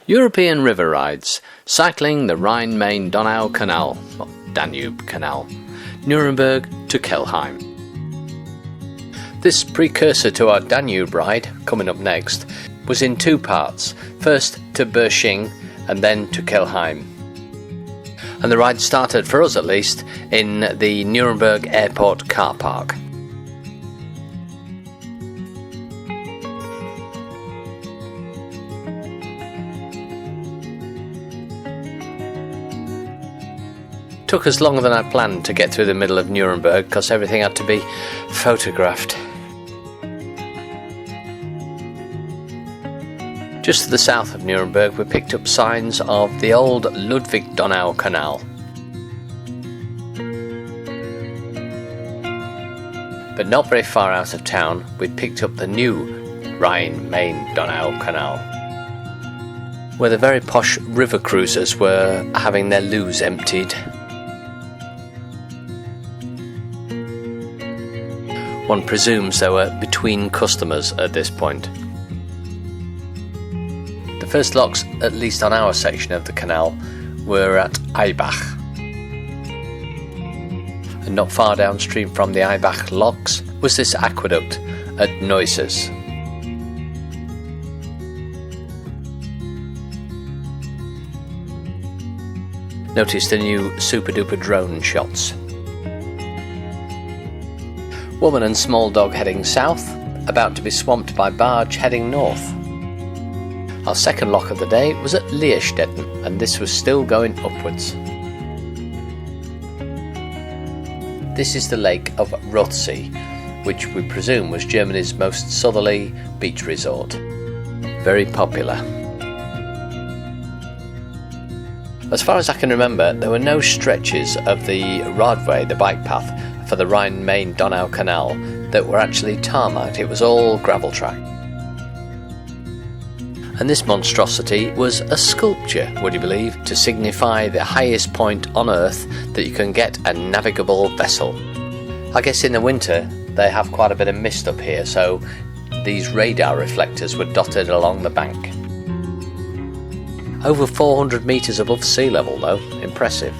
European river rides, cycling the Rhine-Main-Donau Canal, not Danube Canal, Nuremberg to Kelheim. This precursor to our Danube ride, coming up next, was in two parts, first to Beilngries and then to Kelheim. And the ride started, for us at least, in the Nuremberg airport car park. Took us longer than I planned to get through the middle of Nuremberg because everything had to be photographed. Just to the south of Nuremberg we picked up signs of the old Ludwig-Donau Canal. But not very far out of town we picked up the new Rhine-Main-Donau Canal, where the very posh river cruisers were having their loos emptied. One presumes they were between customers at this point. The first locks, at least on our section of the canal, were at Eibach. And not far downstream from the Eibach locks was this aqueduct at Neusses. Notice the new super duper drone shots. Woman and small dog heading south, about to be swamped by barge heading north. Our second lock of the day was at Leerstetten, and this was still going upwards. This is the lake of Rothsee, which we presume was Germany's most southerly beach resort. Very popular. As far as I can remember, there were no stretches of the Radway, the bike path, for the Rhine-Main-Donau Canal that were actually tarmacked. It was all gravel track. And this monstrosity was a sculpture, would you believe, to signify the highest point on Earth that you can get a navigable vessel. I guess in the winter they have quite a bit of mist up here, so these radar reflectors were dotted along the bank. Over 400 metres above sea level though, impressive.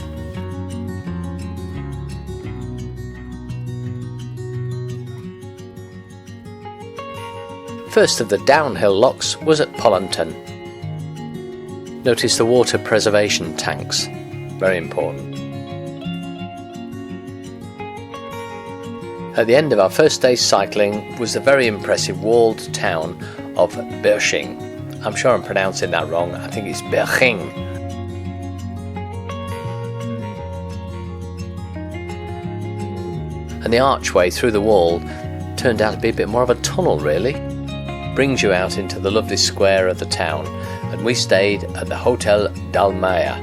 First of the downhill locks was at Pollenton. Notice the water preservation tanks, very important. At the end of our first day's cycling was the very impressive walled town of Beilngries. I'm sure I'm pronouncing that wrong, I think it's Beilngries. And the archway through the wall turned out to be a bit more of a tunnel really. Brings you out into the lovely square of the town, and we stayed at the Hotel Dalmayer.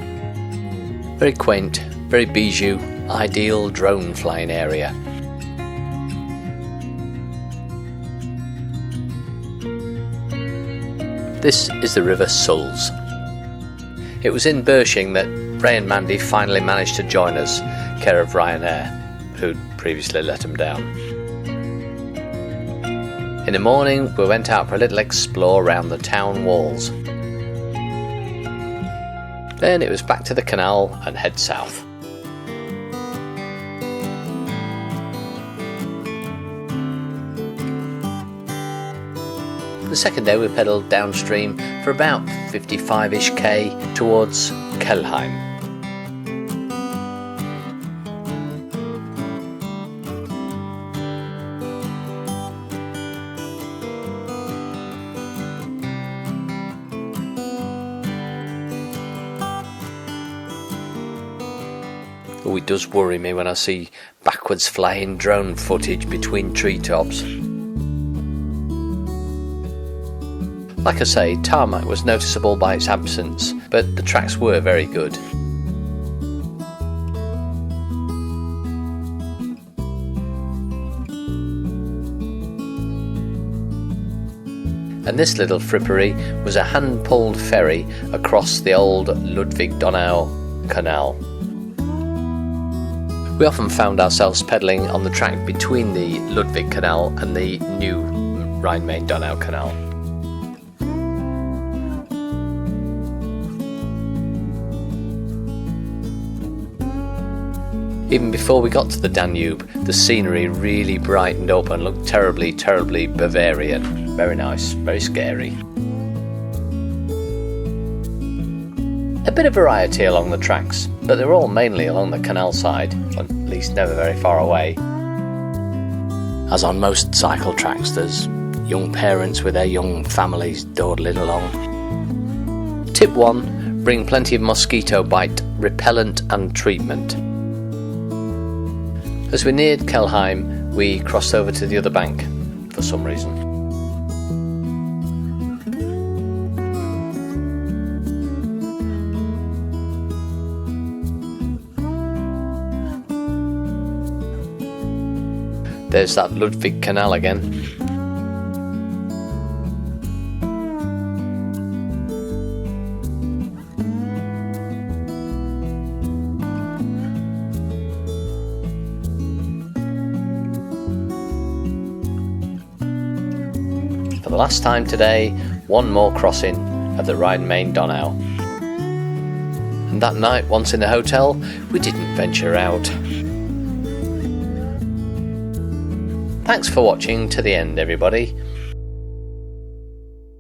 Very quaint, very bijou, ideal drone flying area. This is the River Sulz. It was in Beilngries that Ray and Mandy finally managed to join us, care of Ryanair, who'd previously let them down. In the morning we went out for a little explore around the town walls. Then it was back to the canal and head south. The second day we pedalled downstream for about 55-ish k towards Kelheim. Oh, it does worry me when I see backwards flying drone footage between treetops. Like I say, tarmac was noticeable by its absence, but the tracks were very good. And this little frippery was a hand-pulled ferry across the old Ludwig-Donau Canal. We often found ourselves pedalling on the track between the Ludwig Canal and the new Rhine-Main-Donau Canal. Even before we got to the Danube, the scenery really brightened up and looked terribly, terribly Bavarian. Very nice, very scary. A bit of variety along the tracks, but they're all mainly along the canal side, or at least never very far away. As on most cycle tracks, there's young parents with their young families dawdling along. Tip 1. Bring plenty of mosquito bite repellent and treatment. As we neared Kelheim, we crossed over to the other bank for some reason. There's that Ludwig Canal again. For the last time today, one more crossing of the Rhine-Main-Donau. And that night, once in the hotel, we didn't venture out. Thanks for watching to the end, everybody.